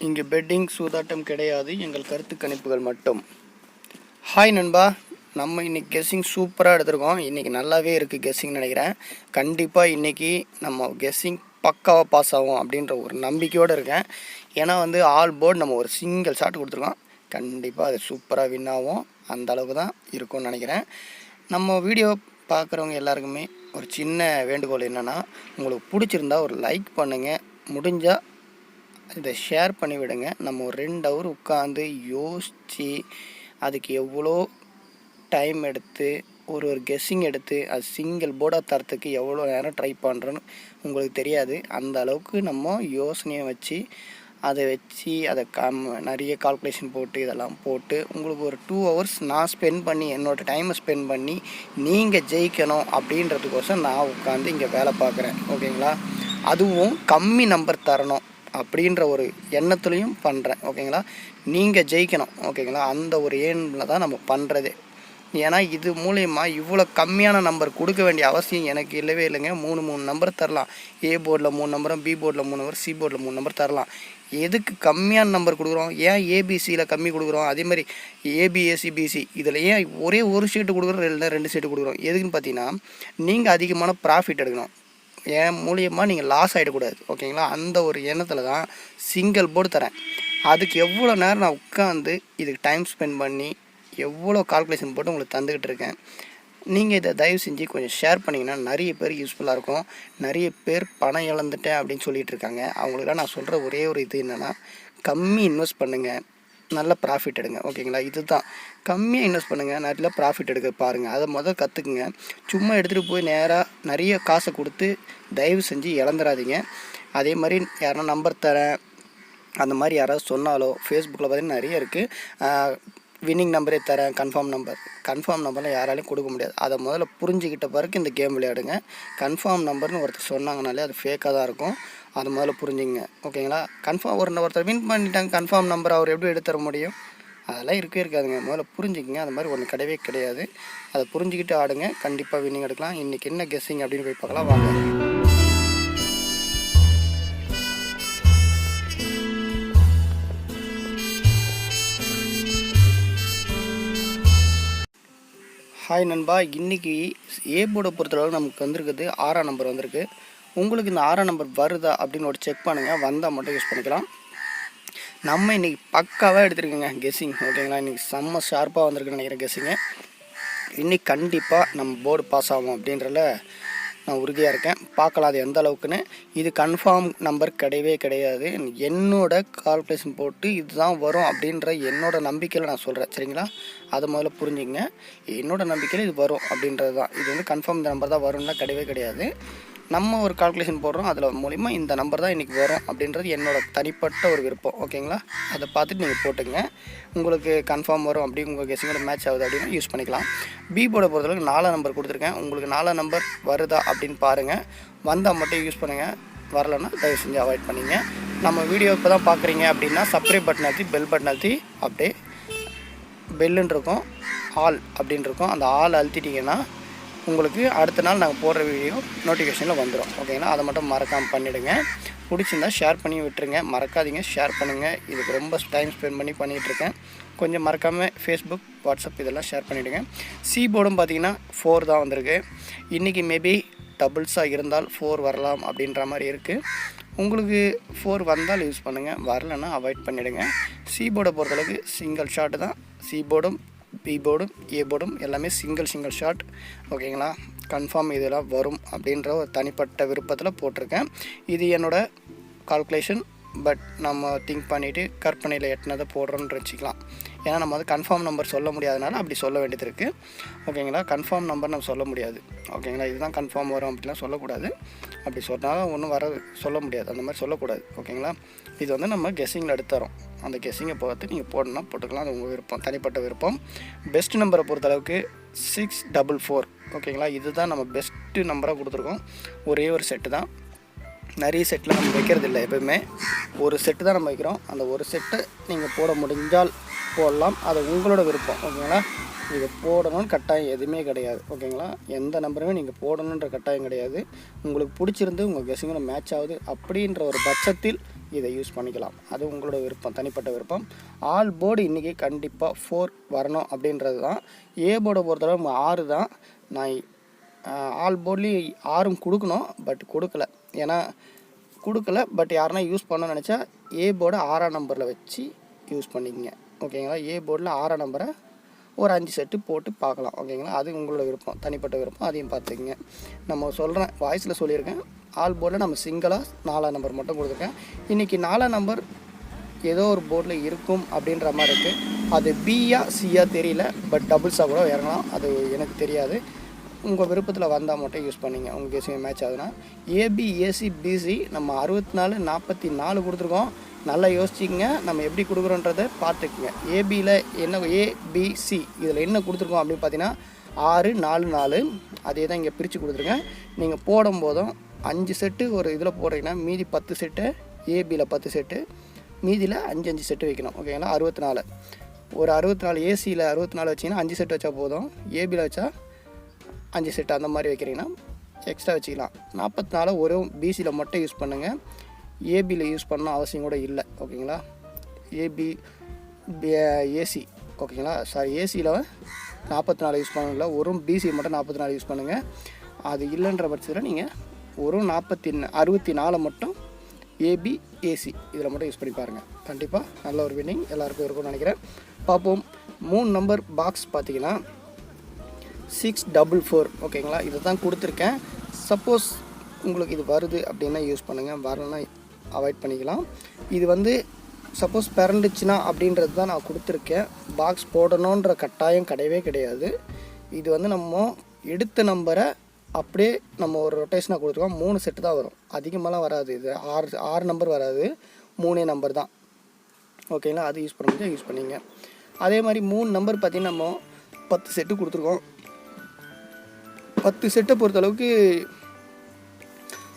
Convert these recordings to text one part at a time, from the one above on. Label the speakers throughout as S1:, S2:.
S1: இங்கு பெட்டிங் சூதாட்டம் கிடையாது, எங்கள் கருத்து கணிப்புகள் மட்டும். ஹாய் நண்பா, நம்ம இன்றைக்கி கெஸ்ஸிங் சூப்பராக எடுத்திருக்கோம். இன்றைக்கி நல்லாவே இருக்குது கெஸ்ஸிங்னு நினைக்கிறேன். கண்டிப்பாக இன்றைக்கி நம்ம கெஸ்ஸிங் பக்காவாக பாஸ் ஆகும் அப்படின்ற ஒரு நம்பிக்கையோடு இருக்கேன். ஏன்னா ஆல் போர்டு நம்ம ஒரு சிங்கிள் ஷாட் கொடுத்துருக்கோம். கண்டிப்பாக அது சூப்பராக வின் ஆகும், அந்த அளவுக்கு தான் இருக்கும்னு நினைக்கிறேன். நம்ம வீடியோ பார்க்குறவங்க எல்லாருக்குமே ஒரு சின்ன வேண்டுகோள் என்னென்னா, உங்களுக்கு பிடிச்சிருந்தா ஒரு லைக் பண்ணுங்கள், முடிஞ்சால் இதை ஷேர் பண்ணிவிடுங்க. நம்ம ஒரு 2 ஹவர் உட்காந்து யோசித்து அதுக்கு எவ்வளோ டைம் எடுத்து ஒரு கெஸ்ஸிங் எடுத்து அது சிங்கிள் போர்டாக தரத்துக்கு எவ்வளோ நேரம் ட்ரை பண்ணுறோன்னு உங்களுக்கு தெரியாது. அந்த அளவுக்கு நம்ம யோசனையை வச்சு அதை நிறைய கால்குலேஷன் போட்டு இதெல்லாம் போட்டு உங்களுக்கு ஒரு 2 ஹவர்ஸ் நான் ஸ்பெண்ட் பண்ணி என்னோடய டைமை ஸ்பெண்ட் பண்ணி நீங்கள் ஜெயிக்கணும் அப்படின்றதுக்கோசம் நான் உட்காந்து இங்கே வேலை பார்க்குறேன். ஓகேங்களா? அதுவும் கம்மி நம்பர் தரணும் அப்படின்ற ஒரு எண்ணத்துலையும் பண்ணுறேன். ஓகேங்களா? நீங்கள் ஜெயிக்கணும். ஓகேங்களா? அந்த ஒரு எண்ணில் தான் நம்ம பண்ணுறதே. ஏன்னா இது மூலயமா இவ்வளோ கம்மியான நம்பர் கொடுக்க வேண்டிய அவசியம் எனக்கு இல்லவே இல்லைங்க. 3 நம்பர் தரலாம். ஏ போர்டில் 3 நம்பரும், பி போர்டில் 3 நம்பர், சி போர்டில் 3 நம்பர் தரலாம். எதுக்கு கம்மியான நம்பர் கொடுக்குறோம்? ஏன் ஏபிசியில் கம்மி கொடுக்குறோம்? அதேமாதிரி ஏபிஎஸ்சி பிசி இதில் ஏன் ஒரே ஒரு சீட்டு கொடுக்குறோம், 2 சீட்டு கொடுக்குறோம்? எதுக்குன்னு பார்த்தீங்கன்னா, நீங்கள் அதிகமான ப்ராஃபிட் எடுக்கணும். என் மூலியமாக நீங்கள் லாஸ் ஆகிடக்கூடாது. ஓகேங்களா? அந்த ஒரு எண்ணத்தில் தான் சிங்கிள் போர்டு தரேன். அதுக்கு எவ்வளோ நேரம் நான் உட்காந்து இதுக்கு டைம் ஸ்பெண்ட் பண்ணி எவ்வளோ கால்குலேஷன் போட்டு உங்களுக்கு தந்துக்கிட்டு இருக்கேன். நீங்கள் இதை தயவு செஞ்சு கொஞ்சம் ஷேர் பண்ணிங்கன்னா நிறைய பேர் யூஸ்ஃபுல்லாக இருக்கும். நிறைய பேர் பணம் இழந்துட்டேன் அப்படின்னு சொல்லிகிட்டு இருக்காங்க. அவங்களுக்குலாம் நான் சொல்கிற ஒரே ஒரு இது என்னென்னா, கம்மி இன்வெஸ்ட் பண்ணுங்கள், நல்ல ப்ராஃபிட் எடுங்க. ஓகேங்களா? இதுதான், கம்மியாக இன்வெஸ்ட் பண்ணுங்கள், நல்ல ப்ராஃபிட் எடுக்க பாருங்கள். அதை முதல் கற்றுக்குங்க. சும்மா எடுத்துகிட்டு போய் நிறைய காசை கொடுத்து தயவு செஞ்சு இழந்துடாதீங்க. அதே மாதிரி யாரா நம்பர் தரேன் அந்த மாதிரி யாராவது சொன்னாலோ, ஃபேஸ்புக்கில் பார்த்திங்கன்னா நிறைய இருக்குது. வின்னிங் நம்பரே தரேன், கன்ஃபார்ம் நம்பர்லாம் யாராலையும் கொடுக்க முடியாது. அதை முதல்ல புரிஞ்சுக்கிட்ட பிறகு இந்த கேம் விளையாடுங்க. கன்ஃபார்ம் நம்பர்னு ஒருத்தர் சொன்னாங்கனாலே அது ஃபேக்காக தான் இருக்கும். அதை முதல்ல புரிஞ்சுங்க. ஓகேங்களா? ஒருத்தர் வின் பண்ணிட்டாங்க, கன்ஃபார்ம் நம்பர் அவர் எப்படி எடுத்து தர முடியும்? அதெல்லாம் இருக்காதுங்க. முதல்ல புரிஞ்சுக்கிங்க. அது மாதிரி ஒன்று கிடையவே கிடையாது. அதை புரிஞ்சுக்கிட்டு ஆடுங்க, கண்டிப்பாக வின்னிங் எடுக்கலாம். இன்றைக்கி என்ன கெஸ்ஸிங் அப்படின்னு போய் பார்க்கலாம் வாங்க. ஹாய் நண்பா, இன்றைக்கி ஏ போர்டை பொறுத்தளவு நமக்கு வந்திருக்குது 6ஆம் நம்பர் வந்திருக்கு. உங்களுக்கு இந்த 6ஆம் நம்பர் வருதா அப்படின்னு ஒரு செக் பண்ணுங்கள். வந்தால் மட்டும் யூஸ் பண்ணிக்கலாம். நம்ம இன்றைக்கி பக்காவாக எடுத்துருக்கோங்க கெஸ்ஸிங். ஓகேங்களா? இன்றைக்கி செம்ம ஷார்ப்பாக வந்திருக்குன்னு நினைக்கிறேன் கெஸ்ஸிங்கு. இன்றைக்கி கண்டிப்பாக நம்ம போர்டு பாஸ் ஆகும் அப்படின்றல நான் உறுதியாக இருக்கேன். பார்க்கலாம் அது எந்த அளவுக்குன்னு. இது கன்ஃபார்ம் நம்பர் கிடையவே கிடையாது. என்னோடய கால்குலேஷன் போட்டு இதுதான் வரும் அப்படின்ற என்னோடய நம்பிக்கையில் நான் சொல்கிறேன். சரிங்களா? அதை முதல்ல புரிஞ்சுங்க. என்னோடய நம்பிக்கையில் இது வரும் அப்படின்றது தான். இது கன்ஃபார்ம் இந்த நம்பர் தான் வரும்னா கிடையவே கிடையாது. நம்ம ஒரு கால்குலேஷன் போடுறோம், அதில் மூலிமா இந்த நம்பர் தான் இன்றைக்கி வரும் அப்படின்றது என்னோடய தனிப்பட்ட ஒரு விருப்பம். ஓகேங்களா? அதை பார்த்துட்டு நீங்கள் போட்டுங்க. உங்களுக்கு கன்ஃபார்ம் வரும் அப்படி உங்கள் கெஸ்ஸிங்கோட மேட்ச் ஆகுது அப்படின்னா யூஸ் பண்ணிக்கலாம். பி போர்டை பொறுத்தளவுக்கு 4ஆம் நம்பர் கொடுத்துருக்கேன். உங்களுக்கு 4ஆம் நம்பர் வருதா அப்படின்னு பாருங்கள். வந்தால் மட்டும் யூஸ் பண்ணுங்கள், வரலைன்னா தயவு செஞ்சு அவாய்ட் பண்ணிங்க. நம்ம வீடியோ இப்போ தான் பார்க்குறீங்க அப்படின்னா சப்ஸ்கிரைப் பட்டன் அழுத்தி பெல் பட்டன் அழுத்தி அப்படியே பெல்லுன்னு இருக்கும், ஆல் அப்படின்னு இருக்கும். அந்த ஆல் அழுத்திட்டிங்கன்னா உங்களுக்கு அடுத்த நாள் நாங்கள் போடுற வீடியோ நோட்டிஃபிகேஷனில் வந்துடும். ஓகேங்களா? அதை மட்டும் மறக்காமல் பண்ணிவிடுங்க. பிடிச்சிருந்தால் ஷேர் பண்ணி விட்டுருங்க. மறக்காதீங்க, ஷேர் பண்ணுங்கள். இதுக்கு ரொம்ப டைம் ஸ்பெண்ட் பண்ணிகிட்ருக்கேன். கொஞ்சம் மறக்காமல் ஃபேஸ்புக், வாட்ஸ்அப் இதெல்லாம் ஷேர் பண்ணிவிடுங்க. சி போர்டும் பார்த்தீங்கன்னா 4 தான் வந்திருக்கு. இன்றைக்கி மேபி டபுள்ஸாக இருந்தால் 4 வரலாம் அப்படின்ற மாதிரி இருக்குது. உங்களுக்கு 4 வந்தால் யூஸ் பண்ணுங்கள், வரலைன்னா அவாய்ட் பண்ணிவிடுங்க. சி போர்டை பொறுத்தளவுக்கு சிங்கிள் ஷாட்டு தான். சி போர்டும் பி போர்டும் ஏ போர்டும் எல்லாமே சிங்கிள் ஷாட். ஓகேங்களா? கன்ஃபார்ம் இதெல்லாம் வரும் அப்படின்ற ஒரு தனிப்பட்ட விருப்பத்தில் போட்டிருக்கேன். இது என்னோடய கால்குலேஷன். பட் நம்ம திங்க் பண்ணிவிட்டு கற்பனையில் எட்டினதை போடுறோன்னு வச்சுக்கலாம். ஏன்னா நம்ம கன்ஃபார்ம் நம்பர் சொல்ல முடியாதனால அப்படி சொல்ல வேண்டியது இருக்குது. ஓகேங்களா? கன்ஃபார்ம் நம்பர் நம்ம சொல்ல முடியாது. ஓகேங்களா? இதுதான் கன்ஃபார்ம் வரும் அப்படிலாம் சொல்லக்கூடாது. அப்படி சொன்னாலும் ஒன்றும் சொல்ல முடியாது. அந்த மாதிரி சொல்லக்கூடாது. ஓகேங்களா? இது நம்ம கெஸ்ஸிங்கில் எடுத்துறோம். அந்த கெஸ்ஸிங்கை பார்த்து நீங்கள் போட்டுக்கலாம். அது உங்கள் விருப்பம், தனிப்பட்ட விருப்பம். பெஸ்ட் நம்பரை பொறுத்தளவுக்கு 644. ஓகேங்களா? இதுதான் நம்ம பெஸ்ட்டு நம்பராக கொடுத்துருக்கோம். ஒரே ஒரு செட்டு தான். நிறைய செட்டில் நம்ம வைக்கிறது இல்லை. எப்போயுமே ஒரு செட்டு தான் நம்ம வைக்கிறோம். அந்த ஒரு செட்டை நீங்கள் போட முடிஞ்சால் போடலாம். அது உங்களோட விருப்பம். ஓகேங்களா? இது போடணும்னு கட்டாயம் எதுவுமே கிடையாது. ஓகேங்களா? எந்த நம்பருமே நீங்கள் போடணுன்ற கட்டாயம் கிடையாது. உங்களுக்கு பிடிச்சிருந்து உங்கள் கெஸ்ஸிங்கில் மேட்ச் ஆகுது அப்படின்ற ஒரு பட்சத்தில் இதை யூஸ் பண்ணிக்கலாம். அது உங்களோட விருப்பம், தனிப்பட்ட விருப்பம். ஆல் போர்டு இன்றைக்கி கண்டிப்பாக 4 வரணும் அப்படின்றது தான். ஏ போர்டை பொறுத்தளவு 6 தான். நான் ஆல் போர்ட்லேயும் 6 கொடுக்கணும், பட் கொடுக்கல. பட் யாருன்னா யூஸ் பண்ணணும்னு நினச்சா ஏ போர்டை 6ஆம் நம்பரில் வச்சு யூஸ் பண்ணிக்கங்க. ஓகேங்களா? ஏ போர்டில் 6ஆம் நம்பரை ஒரு 5 செட்டு போட்டு பார்க்கலாம். ஓகேங்களா? அது உங்களோட விருப்பம், தனிப்பட்ட விருப்பம். அதையும் பார்த்துக்குங்க. நம்ம சொல்கிறேன், வாய்ஸில் சொல்லியிருக்கேன். ஆல் போர்டில் நம்ம சிங்கிளாக 4ஆம் நம்பர் மட்டும் கொடுத்துருக்கேன். இன்றைக்கி 4ஆம் நம்பர் ஏதோ ஒரு போர்டில் இருக்கும் அப்படின்ற மாதிரி இருக்குது. அது பியா சியா தெரியல, பட் டபுள்ஸாக கூட இறங்கலாம், அது எனக்கு தெரியாது. உங்கள் விருப்பத்தில் வந்தால் மட்டும் யூஸ் பண்ணிங்க. உங்கள் கேஸிங் மேட்ச் ஆகுதுன்னா. ஏபி ஏசி பிசி நம்ம 64 44 கொடுத்துருக்கோம். நல்லா யோசிச்சிங்க, நம்ம எப்படி கொடுக்குறோன்றதை பார்த்துக்குங்க. ஏபியில் என்ன ஏபிசி இதில் என்ன கொடுத்துருக்கோம் அப்படின்னு பார்த்தீங்கன்னா 6 4 4 அதே தான் இங்கே பிரித்து கொடுத்துருக்கேன். நீங்கள் போடும்போதும் 5 செட்டு ஒரு இதில் போடுறீங்கன்னா மீதி 10 செட்டு ஏபியில் 10 செட்டு, மீதியில் 5 செட்டு வைக்கணும். ஓகேங்களா? 64 ஒரு 64 ஏசியில் 64 வச்சிங்கன்னா 5 செட்டு வச்சா போதும். ஏபியில் வச்சா 5 செட்டு அந்த மாதிரி வைக்கிறீங்கன்னா எக்ஸ்ட்ரா வச்சுக்கலாம். 44 ஒரு பிசியில் மட்டும் யூஸ் பண்ணுங்கள். ஏபியில் யூஸ் பண்ண அவசியம் கூட இல்லை. ஓகேங்களா? ஏசி ஓகேங்களா? சாரி, ஏசியில் 44 யூஸ் பண்ணல, ஒரு பிசி மட்டும் 44 யூஸ் பண்ணுங்கள். அது இல்லைன்ற பட்சத்தில் நீங்கள் ஒரு 64 மட்டும் ஏபி ஏசி இதில் மட்டும் யூஸ் பண்ணி பாருங்கள். கண்டிப்பாக நல்ல ஒரு வின்னிங் எல்லாருக்கும் இருக்கும்னு நினைக்கிறேன். பார்ப்போம். 3 நம்பர் பாக்ஸ் பார்த்தீங்கன்னா 644. ஓகேங்களா? இதை தான் கொடுத்துருக்கேன். சப்போஸ் உங்களுக்கு இது வருது அப்படின்னா யூஸ் பண்ணுங்கள், வரலன்னா அவாய்ட் பண்ணிக்கலாம். இது சப்போஸ் பிறண்டுச்சுன்னா அப்படின்றது தான் நான் கொடுத்துருக்கேன். பாக்ஸ் போடணுன்ற கட்டாயம் கிடையாது. இது நம்ம எடுத்த நம்பரை அப்படியே நம்ம ஒரு ரொட்டேஷனாக கொடுத்துருக்கோம். 3 செட்டு தான் வரும், அதிகமாகலாம் வராது. இது 6 நம்பர் வராது, 3 நம்பர் தான். ஓகேங்களா? அது யூஸ் பண்ண முடியாது, யூஸ் பண்ணிங்க. அதே மாதிரி 3 நம்பர் பார்த்திங்கன்னா நம்ம 10 செட்டு கொடுத்துருக்கோம். 10 செட்டை பொறுத்தளவுக்கு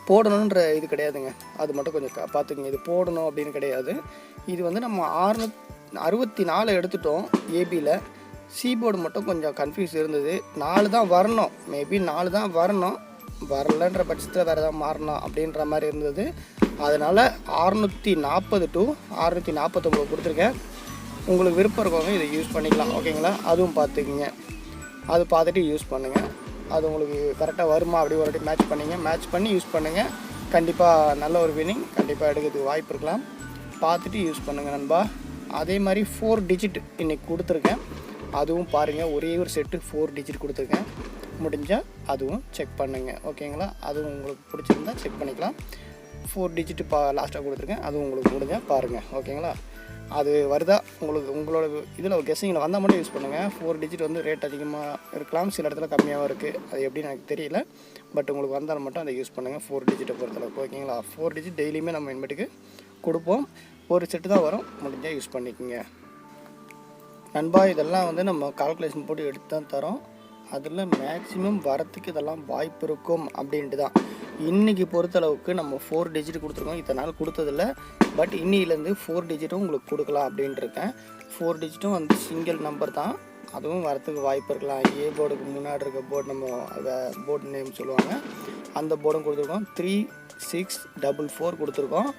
S1: போடணுன்ற இது கிடையாதுங்க. அது மட்டும் கொஞ்சம் பார்த்துக்குங்க. இது போடணும் அப்படின்னு கிடையாது. இது நம்ம 664 எடுத்துட்டோம் ஏபியில். சி போர்டு மட்டும் கொஞ்சம் கன்ஃபியூஸ் இருந்தது. 4 தான் வரணும், மேபி 4 தான் வரணும், வரலன்ற பட்சத்தில் வேறு எதாவது மாறணும் அப்படின்ற மாதிரி இருந்தது. அதனால் 640 to 649 கொடுத்துருக்கேன். உங்களுக்கு விருப்பம் இருக்கவங்க இதை யூஸ் பண்ணிக்கலாம். ஓகேங்களா? அதுவும் பார்த்துக்குங்க. அது பார்த்துட்டு யூஸ் பண்ணுங்கள். அது உங்களுக்கு கரெக்டாக வருமா அப்படி ஒரு வாட்டி மேட்ச் பண்ணி யூஸ் பண்ணுங்கள். கண்டிப்பாக நல்ல ஒரு வின்னிங் கண்டிப்பாக எடுக்கிறதுக்கு வாய்ப்பு இருக்கலாம். பார்த்துட்டு யூஸ் பண்ணுங்கள் நண்பா. அதே மாதிரி 4 டிஜிட் இன்றைக்கி கொடுத்துருக்கேன், அதுவும் பாருங்கள். ஒரே ஒரு செட்டு 4 டிஜிட் கொடுத்துருக்கேன். முடிஞ்சால் அதுவும் செக் பண்ணுங்கள். ஓகேங்களா? அதுவும் உங்களுக்கு பிடிச்சிருந்தா செக் பண்ணிக்கலாம். 4 டிஜிட்டு லாஸ்ட்டாக கொடுத்துருக்கேன், அதுவும் உங்களுக்கு முடிஞ்சால் பாருங்கள். ஓகேங்களா? அது வருதா உங்களோட இதில் கெஸ்ஸிங்கில் வந்தால் மட்டும் யூஸ் பண்ணுங்கள். 4 டிஜிட் ரேட் அதிகமாக இருக்கலாம், சில இடத்துல கம்மியாகவும் இருக்குது. அது எப்படின்னு எனக்கு தெரியல, பட் உங்களுக்கு வந்தாலும் மட்டும் அதை யூஸ் பண்ணுங்கள் 4 டிஜிட்டை பொறுத்தளவுக்கு. ஓகேங்களா? 4 டிஜிட் டெய்லியுமே நம்ம இனிமேட்டுக்கு கொடுப்போம். ஒரு செட்டு தான் வரும், முடிஞ்சால் யூஸ் பண்ணிக்கோங்க நண்பா. இதெல்லாம் நம்ம கால்குலேஷன் போட்டு எடுத்து தான் தரோம். அதில் மேக்ஸிமம் வரத்துக்கு இதெல்லாம் வாய்ப்பு இருக்கும் அப்படின்ட்டு தான். இன்றைக்கி பொறுத்தளவுக்கு நம்ம 4 டிஜிட் கொடுத்துருக்கோம். இத்தனை நாள் கொடுத்ததில்ல, பட் இன்னிலேருந்து 4 டிஜிட்டும் உங்களுக்கு கொடுக்கலாம் அப்படின்ட்டு இருக்கேன். 4 டிஜிட்டும் சிங்கிள் நம்பர் தான், அதுவும் வரத்துக்கு வாய்ப்பு இருக்கலாம். ஏ போர்டுக்கு முன்னாடி இருக்க போர்டு, நம்ம அதை போர்டு நேம் சொல்லுவாங்க, அந்த போர்டும் கொடுத்துருக்கோம். 3644 கொடுத்துருக்கோம்.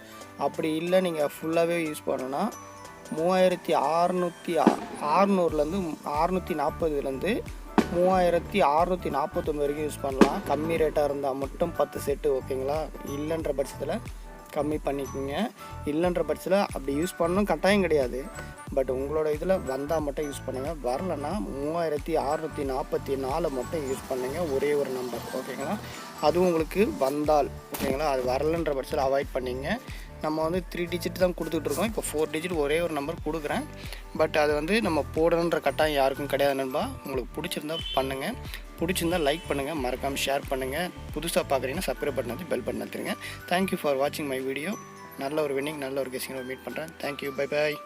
S1: அப்படி இல்லை நீங்கள் ஃபுல்லாகவே யூஸ் பண்ணோன்னா 3640 640 3649 வரைக்கும் யூஸ் பண்ணலாம். கம்மி ரேட்டாக இருந்தால் மட்டும் 10 செட்டு. ஓகேங்களா? இல்லைன்ற பட்சத்தில் கம்மி பண்ணிக்கோங்க. இல்லைன்ற பட்சத்தில் அப்படி யூஸ் பண்ணணும் கட்டாயம் கிடையாது, பட் உங்களோட இதில் வந்தால் மட்டும் யூஸ் பண்ணுங்கள். வரலைன்னா 3644 மட்டும் யூஸ் பண்ணுங்கள், ஒரே ஒரு நம்பர். ஓகேங்களா? அதுவும் உங்களுக்கு வந்தால். ஓகேங்களா? அது வரலைன்ற பட்சத்தில் அவாய்ட் பண்ணிங்க. நம்ம 3 டிஜிட் தான் கொடுத்துட்ருக்கோம். இப்போ 4 டிஜிட் ஒரே ஒரு நம்பர் கொடுக்குறேன், பட் அது நம்ம போடணுன்ற கட்டாயம் யாருக்கும் கிடையாது நண்பா. உங்களுக்கு பிடிச்சிருந்தா பண்ணுங்கள், பிடிச்சிருந்தா லைக் பண்ணுங்கள், மறக்காமல் ஷேர் பண்ணுங்கள். புதுசாக பார்க்குறீங்கன்னா சப்ஸ்கிரைப் பண்ணி பெல் பட்டன் எடுத்துருங்க. தேங்க்யூ ஃபார் வாட்சிங் மை வீடியோ. நல்ல ஒரு வின்னிங், நல்ல ஒரு கெஸ்ஸிங் மீட் பண்ணுறேன். Thank you, bye bye.